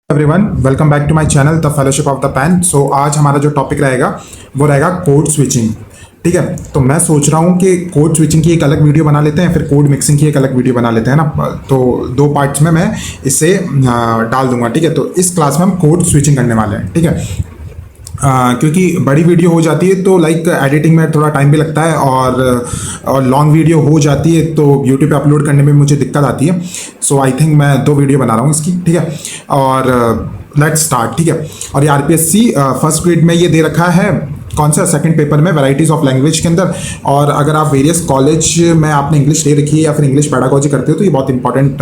Everyone, welcome back to my channel the fellowship of the pen. So आज हमारा जो topic रहेगा वो रहेगा कोड स्विचिंग। ठीक है, तो मैं सोच रहा हूँ कि कोड स्विचिंग की एक अलग वीडियो बना लेते हैं, फिर कोड मिक्सिंग की एक अलग वीडियो बना लेते हैं ना। तो दो पार्ट्स में मैं इसे डाल दूंगा। ठीक है, तो इस क्लास में हम कोड स्विचिंग करने वाले हैं। ठीक है, क्योंकि बड़ी वीडियो हो जाती है तो लाइक एडिटिंग में थोड़ा टाइम भी लगता है, और लॉन्ग वीडियो हो जाती है तो यूट्यूब पे अपलोड करने में मुझे दिक्कत आती है। सो आई थिंक मैं दो वीडियो बना रहा हूँ इसकी। ठीक है, और लेट्स स्टार्ट। ठीक है, और ये आरपीएससी फर्स्ट ग्रेड में ये दे रखा है, कौन सा सेकंड पेपर में, वैराइटीज ऑफ लैंग्वेज के अंदर। और अगर आप वेरियस कॉलेज में आपने इंग्लिश ले रखी है या फिर इंग्लिश पेडागोजी करते हो तो ये बहुत इंपॉर्टेंट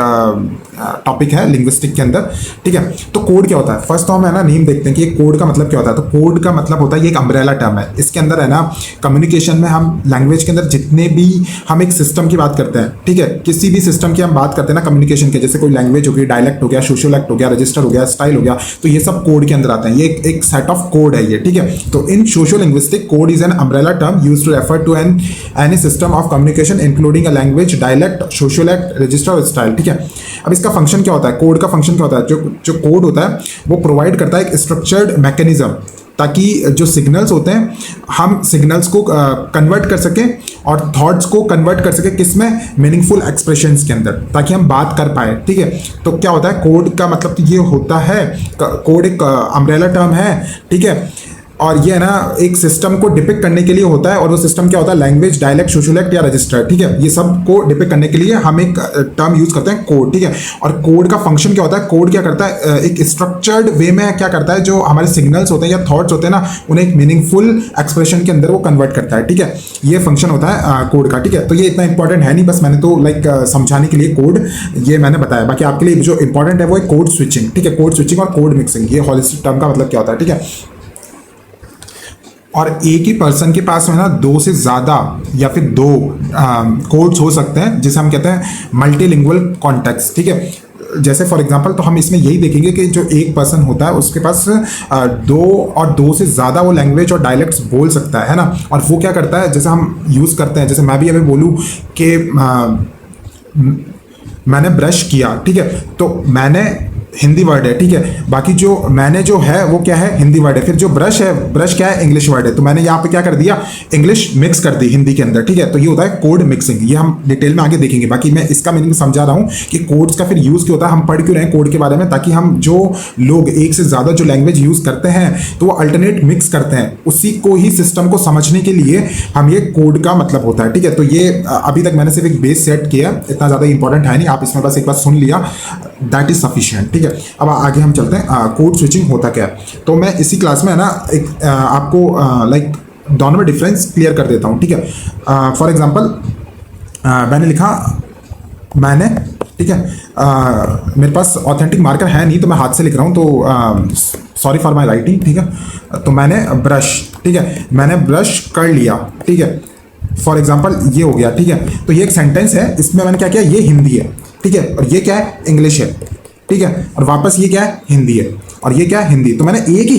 टॉपिक है लिंग्विस्टिक के अंदर। ठीक है, तो कोड क्या होता है, फर्स्ट तो हम है ना नेम देखते हैं कि कोड का मतलब क्या होता है। तो कोड का मतलब होता है, ये एक अम्ब्रेला टर्म है। इसके अंदर है ना कम्युनिकेशन में हम लैंग्वेज के अंदर जितने भी हम एक सिस्टम की बात करते हैं, ठीक है, किसी भी सिस्टम की हम बात करते हैं ना कम्युनिकेशन के, जैसे कोई लैंग्वेज हो गई, डायलेक्ट हो गया, सोशियोलैक्ट हो गया, रजिस्टर हो गया, स्टाइल हो गया, तो ये सब कोड के अंदर आते हैं। ये एक सेट ऑफ कोड है ये। ठीक है, तो in sociolinguistic code is an umbrella term used to refer to any system of communication including a language, dialect, sociolect, register और स्टाइल। ठीक है, अब इसका फंक्शन क्या होता है, कोड का फंक्शन क्या होता है, जो कोड होता है वो प्रोवाइड करता है एक स्ट्रक्चर्ड मैकेनिज्म, ताकि जो सिग्नल्स होते हैं हम सिग्नल्स को कन्वर्ट कर सकें और थॉट्स को कन्वर्ट कर सकें किसमें, मीनिंगफुल एक्सप्रेशंस के अंदर, ताकि हम बात कर पाए। ठीक है, तो क्या होता है कोड का मतलब तो ये होता है, कोड एक अम्ब्रेला टर्म है। ठीक है, और ये है ना एक सिस्टम को डिपिक्ट करने के लिए होता है, और वो सिस्टम क्या होता है, लैंग्वेज, डायलेक्ट, सोशियोलैक्ट या रजिस्टर। ठीक है, ये सब को डिपिक्ट करने के लिए हम एक टर्म यूज करते हैं कोड। ठीक है, और कोड का फंक्शन क्या होता है, कोड क्या करता है, एक स्ट्रक्चर्ड वे में क्या करता है, जो हमारे सिग्नल्स होते हैं या थॉट्स होते हैं ना, उन्हें एक मीनिंगफुल एक्सप्रेशन के अंदर वो कन्वर्ट करता है। ठीक है, ये फंक्शन होता है कोड का। ठीक है, तो ये इतना इंपॉर्टेंट है नहीं, बस मैंने तो लाइक समझाने के लिए कोड ये मैंने बताया। बाकी आपके लिए जो इंपॉर्टेंट है वो है कोड स्विचिंग। ठीक है, कोड स्विचिंग और कोड मिक्सिंग, ये होलिस्टिक टर्म का मतलब क्या होता है। ठीक है, और एक ही पर्सन के पास में ना दो से ज़्यादा या फिर दो कोड्स हो सकते हैं, जिसे हम कहते हैं मल्टीलिंगुअल कॉन्टेक्स्ट। ठीक है, जैसे फॉर एग्जांपल तो हम इसमें यही देखेंगे कि जो एक पर्सन होता है उसके पास दो और दो से ज़्यादा वो लैंग्वेज और डायलेक्ट्स बोल सकता है ना। और वो क्या करता है, जैसे हम यूज़ करते हैं, जैसे मैं भी अभी बोलूँ कि मैंने ब्रश किया। ठीक है, तो मैंने हिंदी वर्ड है। ठीक है, बाकी जो मैंने जो है वो क्या है, हिंदी वर्ड है। फिर जो ब्रश है, ब्रश क्या है, इंग्लिश वर्ड है। तो मैंने यहाँ पे क्या कर दिया, इंग्लिश मिक्स कर दी हिंदी के अंदर। ठीक है, तो ये होता है कोड मिक्सिंग। ये हम डिटेल में आगे देखेंगे। बाकी मैं इसका मीनिंग समझा रहा हूँ कि कोड्स का फिर यूज़ क्यों होता है, हम पढ़ क्यों रहे हैं कोड के बारे में, ताकि हम जो लोग एक से ज़्यादा जो लैंग्वेज यूज़ करते हैं तो वो अल्टरनेट मिक्स करते हैं, उसी को ही सिस्टम को समझने के लिए हम ये कोड का मतलब होता है। ठीक है, तो ये अभी तक मैंने सिर्फ एक बेस सेट किया, इतना ज़्यादा इंपॉर्टेंट है नहीं, आप इसमें बस एक बार सुन लिया, दैट इज सफिशिएंट। ठीक है, अब आगे हम चलते हैं कोड स्विचिंग होता क्या है। तो मैं इसी क्लास में है ना एक आपको लाइक दोनों में डिफरेंस क्लियर कर देता हूँ। ठीक है, फॉर एग्जांपल मैंने लिखा मैंने, ठीक है, मेरे पास ऑथेंटिक मार्कर है नहीं तो मैं हाथ से लिख रहा हूँ, तो सॉरी फॉर माय राइटिंग। ठीक है, तो मैंने ब्रश, ठीक है, मैंने ब्रश कर लिया। ठीक है, फॉर एग्जाम्पल ये हो गया। ठीक है, तो ये एक सेंटेंस है, इसमें मैंने क्या किया, ये हिंदी है। ठीक है, और ये क्या है, इंग्लिश है। ठीक है, और वापस ये क्या है, हिंदी है, और ये क्या है, हिंदी। तो मैंने एक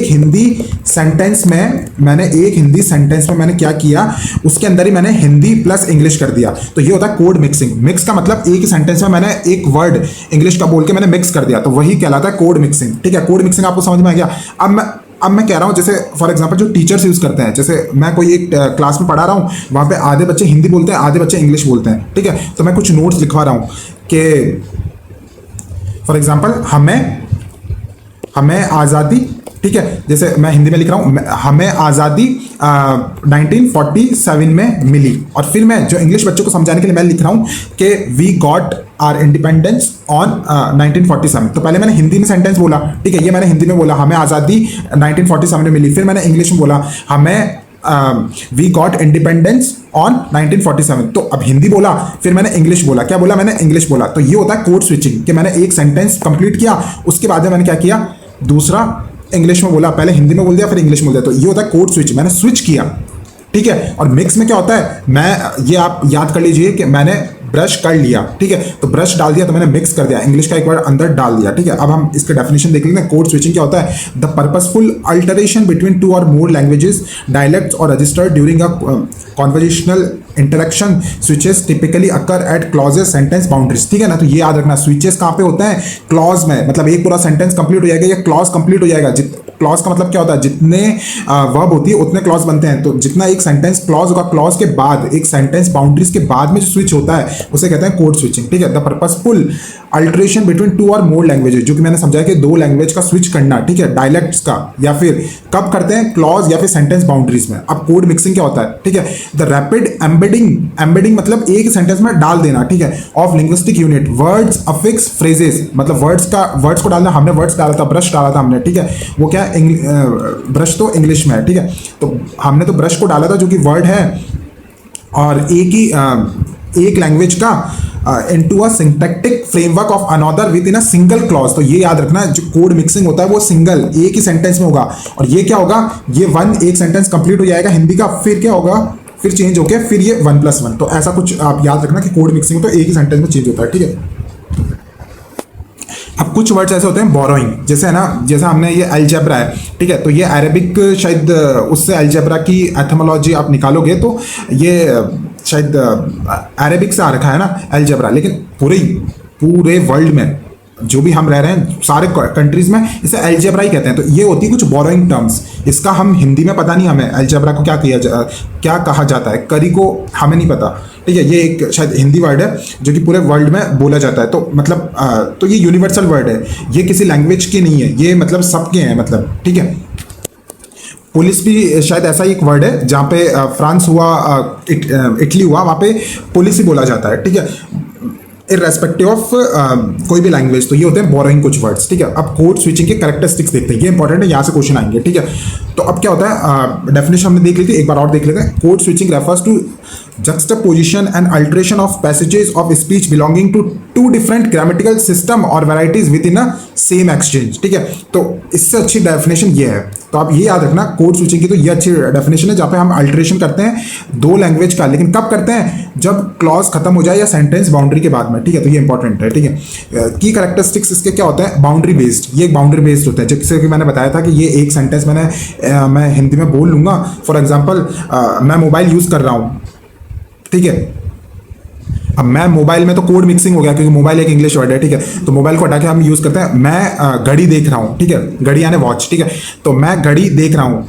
हिंदी सेंटेंस में मैंने क्या किया, उसके अंदर ही मैंने हिंदी प्लस इंग्लिश कर दिया। तो ये होता है कोड मिक्सिंग। मिक्स का मतलब एक ही सेंटेंस में मैंने एक वर्ड इंग्लिश का बोल के मैंने मिक्स कर दिया, तो वही कहलाता है कोड मिक्सिंग। ठीक है, कोड मिक्सिंग आपको समझ में आ गया। अब मैं कह रहा हूँ, जैसे फॉर एग्जांपल जो टीचर्स यूज़ करते हैं, जैसे मैं कोई एक क्लास में पढ़ा रहा हूँ, वहाँ पे आधे बच्चे हिंदी बोलते हैं, आधे बच्चे इंग्लिश बोलते हैं। ठीक है, तो मैं कुछ नोट्स लिखवा रहा हूँ कि फॉर एग्जाम्पल हमें आज़ादी, ठीक है, जैसे मैं हिंदी में लिख रहा हूँ, हमें आज़ादी 1947 में मिली, और फिर मैं जो इंग्लिश बच्चों को समझाने के लिए मैं लिख रहा हूँ कि we got our independence on 1947। तो पहले मैंने हिंदी में सेंटेंस बोला, ठीक है, ये मैंने हिंदी में बोला, हमें आज़ादी 1947 में मिली। फिर मैंने इंग्लिश में बोला, हमें वी गॉट इंडिपेंडेंस ऑन 1947। तो अब हिंदी बोला, फिर मैंने इंग्लिश बोला, क्या बोला मैंने, इंग्लिश बोला। तो ये होता है कोड स्विचिंग, कि मैंने एक सेंटेंस कंप्लीट किया, उसके बाद में मैंने क्या किया, दूसरा इंग्लिश में बोला, पहले हिंदी में बोल दिया, फिर इंग्लिश में बोल दिया। तो ये होता है कोड स्विच, मैंने स्विच किया। ठीक है, और मिक्स में क्या होता है, मैं ये आप याद कर लीजिए कि मैंने ब्रश कर लिया, ठीक है, तो ब्रश डाल दिया तो मैंने मिक्स कर दिया, इंग्लिश का एक वर्ड अंदर डाल दिया, ठीक है। अब हम इसका डेफिनेशन देख लेते हैं। कोड स्विचिंग क्या होता है? The purposeful alteration between two और मोर लैंग्वेजेस, डायलेक्ट्स और registered during a conversational interaction. Switches typically occur at clauses, sentence, boundaries, ठीक है ना। तो ये याद रखना, स्विचेस कहाँ पे होते हैं? क्लॉज में, मतलब एक पूरा सेंटेंस कंप्लीट हो जाएगा या क्लॉज कंप्लीट हो जाएगा। क्लॉज का मतलब क्या होता है? जितने वर्ब होती है उतने क्लॉज बनते हैं। तो जितना एक सेंटेंस क्लॉज होगा, क्लॉज के बाद एक सेंटेंस बाउंड्रीज के बाद में जो स्विच होता है उसे कहते हैं कोड स्विचिंग, ठीक है। The purposeful alteration between two और मोर लैंग्वेजेस, जो कि मैंने समझाया कि दो लैंग्वेज का स्विच करना, ठीक है, डायलेक्ट्स का, या फिर कब करते हैं? क्लॉज या फिर सेंटेंस बाउंड्रीज में। अब कोड मिक्सिंग क्या होता है? ठीक है, द रैपिड एम्बेडिंग मतलब एक सेंटेंस में डाल देना, ठीक है, of linguistic unit, words, affix, phrases, मतलब वर्ड्स को डालना। हमने वर्ड्स डाला था, ब्रश डाला था हमने, ठीक है, वो क्या है? ब्रश तो इंग्लिश में है, ठीक है, तो हमने तो ब्रश को डाला था जो कि वर्ड है, और एक लैंग्वेज का into a syntactic framework of another with in a single clause. तो ये याद रखना, जो कोड मिक्सिंग होता है वो सिंगल एक ही सेंटेंस में होगा, और ये क्या होगा? ये एक सेंटेंस कंप्लीट हो जाएगा हिंदी का, फिर क्या होगा? फिर चेंज होके फिर ये 1+1। तो ऐसा कुछ आप याद रखना कि कोड मिक्सिंग तो एक ही सेंटेंस में चेंज होता है, ठीक है। अब कुछ वर्ड्स ऐसे होते हैं बोरोइंग, जैसे है ना, जैसे हमने ये अलजेब्रा है, ठीक है, तो ये अरेबिक, शायद उससे अलजेब्रा की एथमोलॉजी आप निकालोगे तो ये शायद अरेबिक से आ रखा है ना अलजेब्रा, लेकिन पूरे वर्ल्ड में जो भी हम रह रहे हैं सारे कंट्रीज में इसे अलजेब्रा ही कहते हैं। तो ये होती है कुछ बोरोइंग टर्म्स, इसका हम हिंदी में पता नहीं, हमें अलजेब्रा को क्या कहा जाता है, करी को हमें नहीं पता, ठीक है। ये एक शायद हिंदी वर्ड है जो कि पूरे वर्ल्ड में बोला जाता है, तो मतलब तो ये यूनिवर्सल वर्ड है, ये किसी लैंग्वेज की नहीं है, ये मतलब सबके हैं, मतलब, ठीक है। पुलिस भी शायद ऐसा ही एक वर्ड है, जहाँ पे फ्रांस हुआ, इटली हुआ, वहाँ पे पुलिस ही बोला जाता है, ठीक है, इर्रेस्पेक्टिव ऑफ कोई भी लैंग्वेज। तो ये होते हैं बोरोइंग कुछ वर्ड्स, ठीक है। अब कोड स्विचिंग के कैरेक्टरिस्टिक्स देखते हैं, ये इंपॉर्टेंट है, यहाँ से क्वेश्चन आएंगे, ठीक है। तो अब क्या होता है? डेफिनेशन हमने देख ली थी, एक बार और देख लेते हैं। Code switching refers to juxtaposition and alteration of passages of speech belonging to two different grammatical system or varieties within a same exchange, ठीक है। तो इससे अच्छी डेफिनेशन ये है, तो आप ये याद रखना कोड स्विचिंग की, तो ये अच्छी डेफिनेशन है जहाँ पे हम अल्टरेशन करते हैं दो लैंग्वेज का, लेकिन कब करते हैं? जब क्लॉज खत्म हो जाए या सेंटेंस बाउंड्री के बाद में, ठीक है। तो ये इंपॉर्टेंट है, ठीक है। की कैरेक्टरिस्टिक्स इसके क्या होते हैं? बाउंड्री बेस्ड, ये एक बाउंड्री बेस्ड होता है, जैसे कि मैंने बताया था कि ये एक सेंटेंस मैं हिंदी में बोल लूंगा। फॉर एग्जाम्पल, मैं मोबाइल यूज कर रहा हूँ, ठीक है। अब मैं मोबाइल में तो कोड मिक्सिंग हो गया क्योंकि मोबाइल एक इंग्लिश वर्ड है, ठीक है, तो मोबाइल को हटा के हम यूज करते हैं। मैं घड़ी देख रहा हूं, ठीक है, घड़ी यानी वॉच, ठीक है, तो मैं घड़ी देख रहा हूं,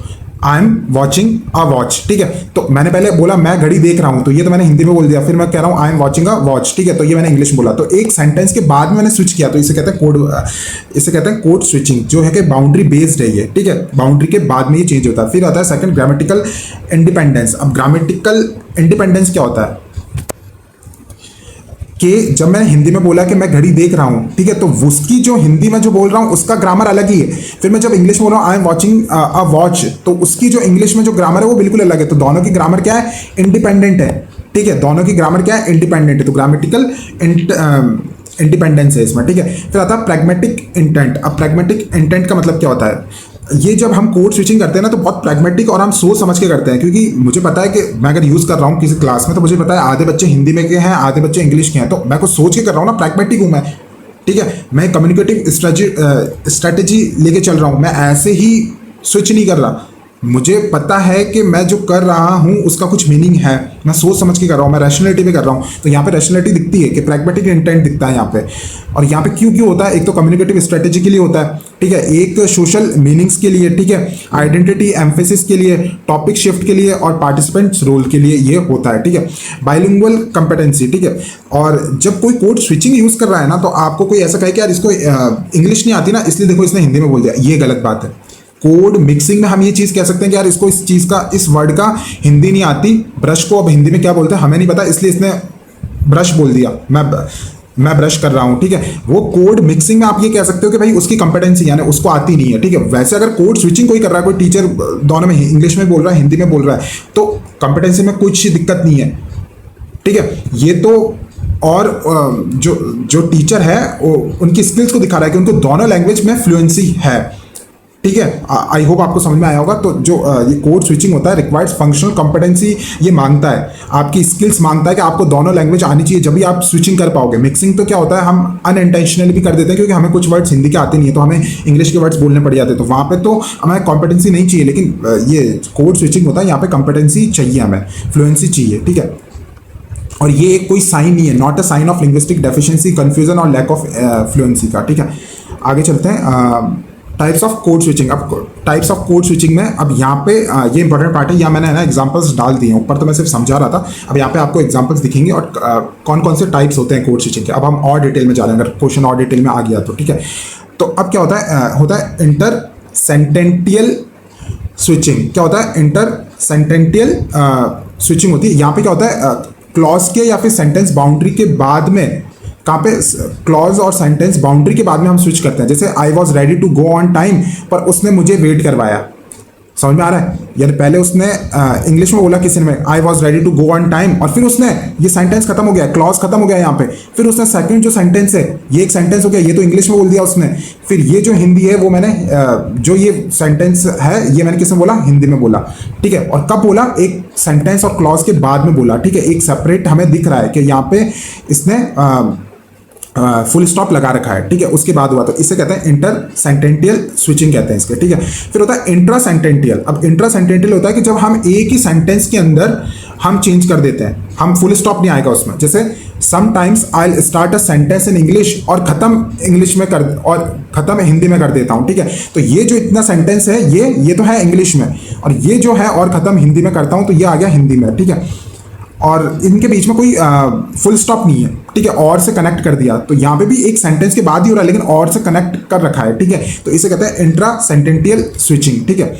I am watching a watch, ठीक है। तो मैंने पहले बोला मैं घड़ी देख रहा हूं, तो ये तो मैंने हिंदी में बोल दिया, फिर मैं कह रहा हूं I am watching a watch, ठीक है, तो ये मैंने इंग्लिश में बोला। तो एक सेंटेंस के बाद में मैंने स्विच किया, तो इसे कहते हैं कोड स्विचिंग, जो है कि बाउंड्री बेस्ड है ये, ठीक है, बाउंड्री के बाद में ये चेंज होता है। फिर आता है सेकंड, ग्रामेटिकल इंडिपेंडेंस। अब ग्रामेटिकल इंडिपेंडेंस क्या होता है? कि जब मैंने हिंदी में बोला कि मैं घड़ी देख रहा हूं, ठीक है, तो उसकी जो हिंदी में जो बोल रहा हूं उसका ग्रामर अलग ही है। फिर मैं जब इंग्लिश में बोल रहा हूं I am watching a watch, तो उसकी जो इंग्लिश में जो ग्रामर है वो बिल्कुल अलग है। तो दोनों की ग्रामर क्या है? इंडिपेंडेंट है, ठीक है, दोनों की ग्रामर क्या है? इंडिपेंडेंट है। तो ग्रामेटिकल इंडिपेंडेंस है इसमें, ठीक है। फिर आता है प्रैग्मेटिक इंटेंट। अब प्रैग्मेटिक इंटेंट का मतलब क्या होता है? ये जब हम कोड स्विचिंग करते हैं ना तो बहुत प्रैग्मेटिक और हम सोच समझ के करते हैं, क्योंकि मुझे पता है कि मैं अगर यूज़ कर रहा हूँ किसी क्लास में तो मुझे पता है आधे बच्चे हिंदी में के हैं, आधे बच्चे इंग्लिश के हैं, तो मैं कुछ सोच के कर रहा हूँ ना, प्रैग्मेटिक हूँ मैं, ठीक है। मैं कम्युनिकेटिव स्ट्रेटेजी लेके चल रहा हूँ, मैं ऐसे ही स्विच नहीं कर रहा। मुझे पता है कि मैं जो कर रहा हूँ उसका कुछ मीनिंग है, मैं सोच समझ के कर रहा हूँ, मैं रैशनैलिटी पे कर रहा हूँ। तो यहाँ पे रैशनैलिटी दिखती है कि प्रैग्मेटिक इंटेंट दिखता है यहाँ पे। और यहाँ पे क्यों होता है? एक तो कम्युनिकेटिव स्ट्रेटेजी के लिए होता है, ठीक है, एक सोशल मीनिंग्स के लिए, ठीक है, आइडेंटिटी एम्फेसिस के लिए, टॉपिक शिफ्ट के लिए और पार्टिसिपेंट्स रोल के लिए ये होता है, ठीक है। बाइलिंगुअल कंपेटेंसी, ठीक है। और जब कोई कोड स्विचिंग यूज कर रहा है ना, तो आपको कोई ऐसा कहे कि यार इसको इंग्लिश नहीं आती ना, इसलिए देखो इसने हिंदी में बोल दिया, ये गलत बात है। कोड मिक्सिंग में हम ये चीज कह सकते हैं कि यार इसको इस चीज का, इस वर्ड का हिंदी नहीं आती, ब्रश को अब हिंदी में क्या बोलते हैं हमें नहीं पता, इसलिए इसने ब्रश बोल दिया, मैं ब्रश कर रहा हूं, ठीक है। वो कोड मिक्सिंग में आप ये कह सकते हो कि भाई उसकी कंपेटेंसी यानी उसको आती नहीं है, ठीक है। वैसे अगर कोड स्विचिंग कोई कर रहा है, कोई टीचर दोनों में इंग्लिश में बोल रहा है, हिंदी में बोल रहा है, तो कंपेटेंसी में कुछ दिक्कत नहीं है, ठीक है। ये तो और जो टीचर है उनकी स्किल्स को दिखा रहा है कि उनको दोनों लैंग्वेज में फ्लुएंसी है, ठीक है, आई होप आपको समझ में आया होगा। तो जो ये कोड स्विचिंग होता है रिक्वायर्स फंक्शनल कॉम्पिटेंसी, ये मांगता है आपकी स्किल्स, मांगता है कि आपको दोनों लैंग्वेज आनी चाहिए, जब भी आप स्विचिंग कर पाओगे। मिक्सिंग तो क्या होता है, हम अनइंटेंशनली भी कर देते हैं क्योंकि हमें कुछ वर्ड्स हिंदी के आते नहीं है तो हमें इंग्लिश के वर्ड्स बोलने पड़ जाते हैं, तो वहाँ पे तो हमें कॉम्पिटेंसी नहीं चाहिए। लेकिन ये कोड स्विचिंग होता है, यहाँ पे कॉम्पिटेंसी चाहिए, हमें फ्लुएंसी चाहिए, ठीक है। और ये एक कोई साइन नहीं है, not a sign of linguistic deficiency, confusion और लैक ऑफ फ्लुएंसी का, ठीक है। आगे चलते हैं, टाइप्स ऑफ कोड स्विचिंग। अब टाइप्स ऑफ कोड स्विचिंग में अब यहाँ पे ये इंपॉर्टेंट पार्ट है, यहाँ मैंने ना एग्जांपल्स डाल दिए हैं ऊपर, तो मैं सिर्फ समझा रहा था। अब यहाँ पे आपको एग्जांपल्स दिखेंगे और कौन कौन से टाइप्स होते हैं कोड स्विचिंग के। अब हम और डिटेल में जा रहे हैं, अगर क्वेश्चन और डिटेल में आ गया तो, ठीक है। तो अब क्या होता है इंटर सेंटेंटियल स्विचिंग। क्या होता है, इंटर सेंटेंटियल स्विचिंग होती है। यहाँ पे क्या होता है, क्लॉज के या फिर सेंटेंस बाउंड्री के बाद में, कहाँ पे, क्लॉज और सेंटेंस बाउंड्री के बाद में हम स्विच करते हैं। जैसे I was ready to go on time, पर उसने मुझे वेट करवाया। समझ में आ रहा है, यानी पहले उसने इंग्लिश में बोला किसी ने I was ready to go on time, और फिर उसने, ये सेंटेंस खत्म हो गया, क्लॉज खत्म हो गया यहाँ पे, फिर उसने सेकंड जो सेंटेंस है, ये एक सेंटेंस हो गया, ये तो इंग्लिश में बोल दिया उसने, फिर ये जो हिंदी है वो मैंने जो ये सेंटेंस है ये मैंने किसमें बोला, हिंदी में बोला, ठीक है। और कब बोला, एक सेंटेंस और क्लॉज के बाद में बोला, ठीक है। एक सेपरेट हमें दिख रहा है कि यहाँ पे इसने फुल स्टॉप लगा रखा है, ठीक है, उसके बाद हुआ, तो इसे कहते हैं इंटर सेंटेंटियल स्विचिंग कहते हैं इसके, ठीक है। फिर होता है इंट्रा सेंटेंटियल। अब इंट्रा सेंटेंटियल होता है कि जब हम एक ही सेंटेंस के अंदर हम चेंज कर देते हैं, हम फुल स्टॉप नहीं आएगा उसमें। जैसे sometimes I will start a sentence in English, और खत्म इंग्लिश में कर, और खत्म हिंदी में कर देता हूं, ठीक है। तो ये जो इतना सेंटेंस है ये तो है इंग्लिश में, और ये जो है और खत्म हिंदी में करता हूं, तो ये आ गया हिंदी में, ठीक है। और इनके बीच में कोई फुल स्टॉप नहीं है, ठीक है, और से कनेक्ट कर दिया, तो यहाँ पे भी एक सेंटेंस के बाद ही हो रहा है लेकिन और से कनेक्ट कर रखा है, ठीक है। तो इसे कहते हैं इंट्रा सेंटेंटियल स्विचिंग, ठीक है।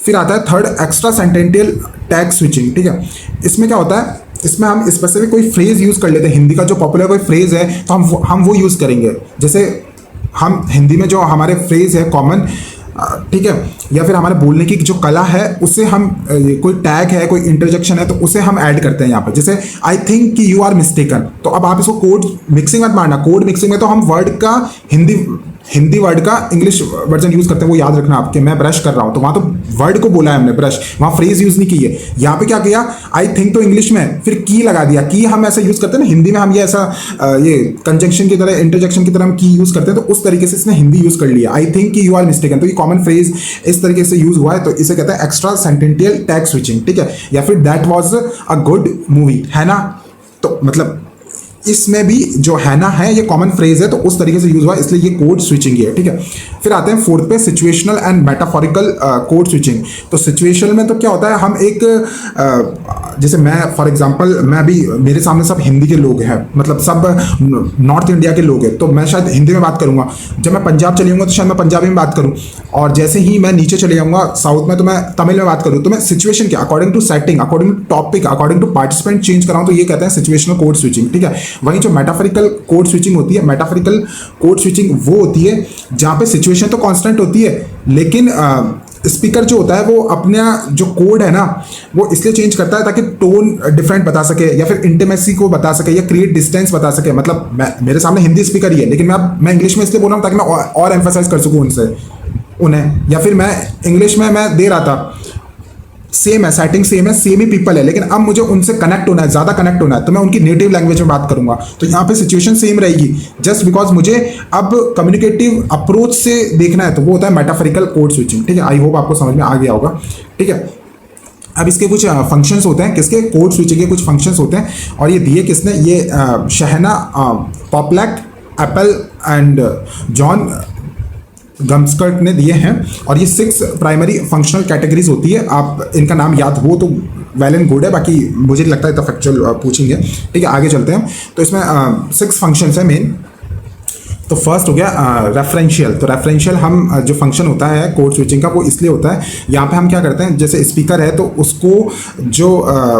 फिर आता है थर्ड, एक्स्ट्रा सेंटेंटियल टैग स्विचिंग, ठीक है। इसमें क्या होता है, इसमें हम स्पेसिफिक कोई फ्रेज यूज कर लेते हैं, हिंदी का जो पॉपुलर कोई फ्रेज है तो हम वो यूज करेंगे। जैसे हम हिंदी में जो हमारे फ्रेज है कॉमन, ठीक है, या फिर हमारे बोलने की जो कला है उससे हम कोई टैग है, कोई इंटरजेक्शन है, तो उसे हम ऐड करते हैं यहाँ पर। जैसे आई थिंक कि यू आर मिस्टेकन, तो अब आप इसको कोड मिक्सिंग मत मारना, कोड मिक्सिंग में तो हम वर्ड का हिंदी वर्ड का इंग्लिश वर्जन यूज करते हैं, वो याद रखना आपके। मैं ब्रश कर रहा हूँ तो वहाँ तो वर्ड को बोला है हमने ब्रश, वहाँ फ्रेज यूज नहीं की है। यहाँ पे क्या किया, आई थिंक तो इंग्लिश में फिर की लगा दिया, की हम ऐसा यूज करते हैं ना हिंदी में, हम ये ऐसा ये कंजंक्शन की तरह, इंटरजेक्शन की तरह हम की यूज करते हैं, तो उस तरीके से इसने हिंदी यूज कर लिया, आई थिंक कि यू आर मिस्टेकन, तो ये कॉमन फ्रेज इस तरीके से यूज हुआ है, तो इसे कहते हैं एक्स्ट्रा सेंटेंटियल टैग स्विचिंग, ठीक है। या फिर that was a good movie, है ना, तो मतलब इसमें भी जो है ना है ये कॉमन फ्रेज है, तो उस तरीके से यूज हुआ, इसलिए ये कोड स्विचिंग है, ठीक है। फिर आते हैं फोर्थ पे, situational and metaphorical code switching. तो सिचुएशनल में तो क्या होता है, हम एक जैसे मैं फॉर एग्जांपल, मैं अभी मेरे सामने सब हिंदी के लोग हैं, मतलब सब नॉर्थ इंडिया के लोग हैं, तो मैं शायद हिंदी में बात करूंगा। जब मैं पंजाब चले जाऊंगा तो शायद मैं पंजाबी में बात करूं, और जैसे ही मैं नीचे चले जाऊंगा साउथ में तो मैं तमिल में बात करूं। तो मैं सिचुएशन के according to setting, according to topic, according to participant change कराऊं, तो ये कहते हैं सिचुएशनल कोड स्विचिंग, ठीक है। वहीं जो मेटाफोरिकल कोड स्विचिंग होती है, मेटाफोरिकल कोड स्विचिंग वो होती है जहां पे सिचुएशन तो कांस्टेंट होती है, लेकिन स्पीकर जो होता है वो अपना जो कोड है ना वो इसलिए चेंज करता है ताकि टोन डिफरेंट बता सके, या फिर इंटीमेसी को बता सके, या क्रिएट डिस्टेंस बता सके। मतलब मेरे सामने हिंदी स्पीकर ही है, लेकिन मैं इंग्लिश में इसलिए बोल रहा हूँ ताकि मैं और एम्फेसाइज कर सकूँ उन्हें, या फिर मैं इंग्लिश में मैं दे रहा था, सेम है, सेटिंग सेम है, सेम ही पीपल है, लेकिन अब मुझे उनसे कनेक्ट होना है, ज़्यादा कनेक्ट होना है, तो मैं उनकी नेटिव लैंग्वेज में बात करूंगा, तो यहाँ पे सिचुएशन सेम रहेगी, जस्ट बिकॉज मुझे अब कम्युनिकेटिव अप्रोच से देखना है, तो वो होता है मेटाफोरिकल कोड स्विचिंग, ठीक है। आई होप आपको समझ में आ गया होगा, ठीक है। अब इसके कुछ फंक्शंस होते हैं, किसके, कोड स्विचिंग के कुछ फंक्शंस होते हैं, और ये दिए किसने, ये शहना पॉपलैक, एप्पल एंड जॉन गम्सकर्ट ने दिए हैं, और ये 6 प्राइमरी फंक्शनल कैटेगरीज होती है। आप इनका नाम याद हो तो वेल एंड गुड है, बाकी मुझे नहीं लगता है तो फैक्चुअल पूछेंगे, ठीक है। आगे चलते हैं, तो इसमें 6 फंक्शंस हैं मेन। तो फर्स्ट हो गया रेफरेंशियल। तो रेफरेंशियल हम जो फंक्शन होता है कोड स्विचिंग का वो इसलिए होता है, यहाँ पे हम क्या करते हैं, जैसे स्पीकर है तो उसको जो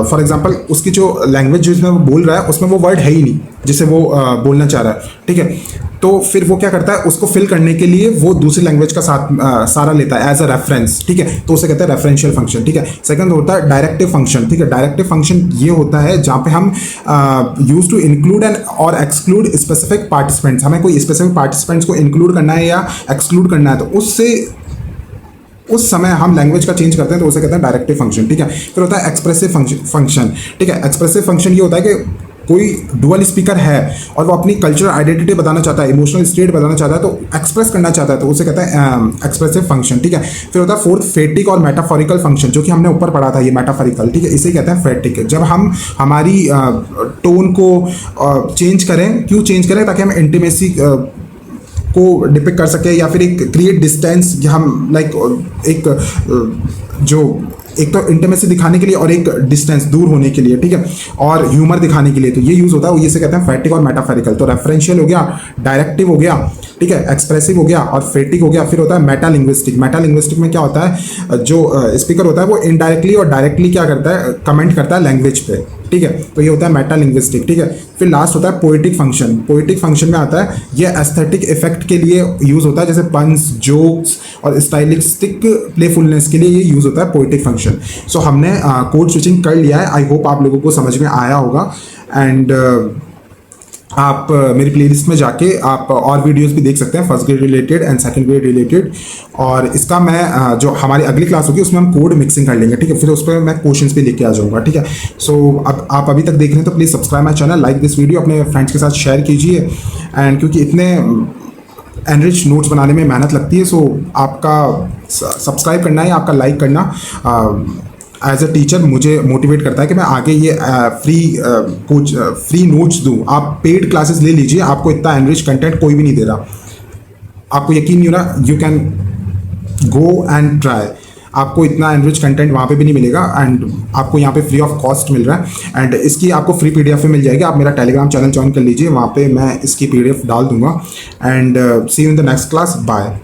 फॉर एग्जांपल उसकी जो लैंग्वेज जिसमें वो बोल रहा है उसमें वो वर्ड है ही नहीं जिसे वो बोलना चाह रहा है, ठीक है। तो फिर वो क्या करता है, उसको फिल करने के लिए वो दूसरी लैंग्वेज का सारा लेता है एज अ रेफरेंस, ठीक है। तो उसे कहते हैं रेफरेंशियल फंक्शन, ठीक है। सेकंड होता है डायरेक्टिव फंक्शन, ठीक है। डायरेक्टिव फंक्शन ये होता है जहाँ पे हम यूज टू इंक्लूड एंड और एक्सक्लूड स्पेसिफिक पार्टिसिपेंट्स, हमें कोई स्पेसिफिक पार्टिसिपेंट्स को इंक्लूड करना है या एक्सक्लूड करना है, तो उससे उस समय हम लैंग्वेज का चेंज करते हैं तो उसे कहते हैं डायरेक्टिव फंक्शन, ठीक है। फिर होता है एक्सप्रेसिव फंक्शन, ठीक है। एक्सप्रेसिव फंक्शन ये होता है कि कोई डुअल स्पीकर है और वो अपनी कल्चरल आइडेंटिटी बताना चाहता है, इमोशनल स्टेट बताना चाहता है, तो एक्सप्रेस करना चाहता है, तो उसे कहते हैं एक्सप्रेसिव फंक्शन, ठीक है। फिर होता है फोर्थ फेटिक और मेटाफोरिकल फंक्शन, जो कि हमने ऊपर पढ़ा था, ये मेटाफोरिकल, ठीक है, इसे कहते हैं फेटिक। जब हम हमारी टोन को चेंज करें, क्यों चेंज करें, ताकि हम इंटीमेसी को डिपिक्ट कर सके या फिर एक क्रिएट डिस्टेंस, हम लाइक जो एक तो इंटीमेसी दिखाने के लिए और एक डिस्टेंस दूर होने के लिए, ठीक है, और ह्यूमर दिखाने के लिए, तो ये यूज होता है, ये से कहते हैं फैटिक और मेटाफोरिकल। तो रेफरेंशियल हो गया, डायरेक्टिव हो गया, ठीक है, एक्सप्रेसिव हो गया और फेटिक हो गया। फिर होता है मेटालिंग्विस्टिक। मेटालिंग्विस्टिक में क्या होता है, जो स्पीकर होता है वो इनडायरेक्टली और डायरेक्टली क्या करता है, कमेंट करता है लैंग्वेज पे, ठीक है, तो ये होता है मेटालिंग्विस्टिक, ठीक है। फिर लास्ट होता है पोएटिक फंक्शन। पोएटिक फंक्शन में आता है, ये एस्थेटिक इफेक्ट के लिए यूज होता है, जैसे पंस, जोक्स और स्टाइलिस्टिक प्लेफुलनेस के लिए ये यूज होता है पोएटिक फंक्शन। सो हमने कोड स्विचिंग कर लिया है, आई होप आप लोगों को समझ में आया होगा। एंड आप मेरी प्लेलिस्ट में जाके आप और वीडियोस भी देख सकते हैं, first grade related and second grade related. और इसका मैं जो हमारी अगली क्लास होगी उसमें हम कोड मिक्सिंग कर लेंगे, ठीक है, फिर उस पर मैं क्वेश्चंस भी लेके आ जाऊंगा, ठीक है। सो अब आप अभी तक देख रहे हैं तो please subscribe my channel, like this video, अपने फ्रेंड्स के साथ शेयर कीजिए। एंड क्योंकि इतने एनरिच नोट्स बनाने में मेहनत लगती है, सो आपका सब्सक्राइब करना है, आपका लाइक करना एज अ टीचर मुझे मोटिवेट करता है कि मैं आगे ये फ्री नोट्स दूँ। आप पेड क्लासेस ले लीजिए, आपको इतना एनरिच कंटेंट कोई भी नहीं दे रहा, आपको यकीन नहीं हो रहा, you can go and try. आपको इतना एनरिच कंटेंट वहाँ पे भी नहीं मिलेगा एंड आपको यहाँ पे फ्री ऑफ कॉस्ट मिल रहा है। एंड इसकी आपको फ्री PDF में मिल जाएगी, आप मेरा टेलीग्राम चैनल ज्वाइन कर लीजिए, वहाँ पे मैं इसकी PDF डाल दूंगा। And see you in the next class, bye.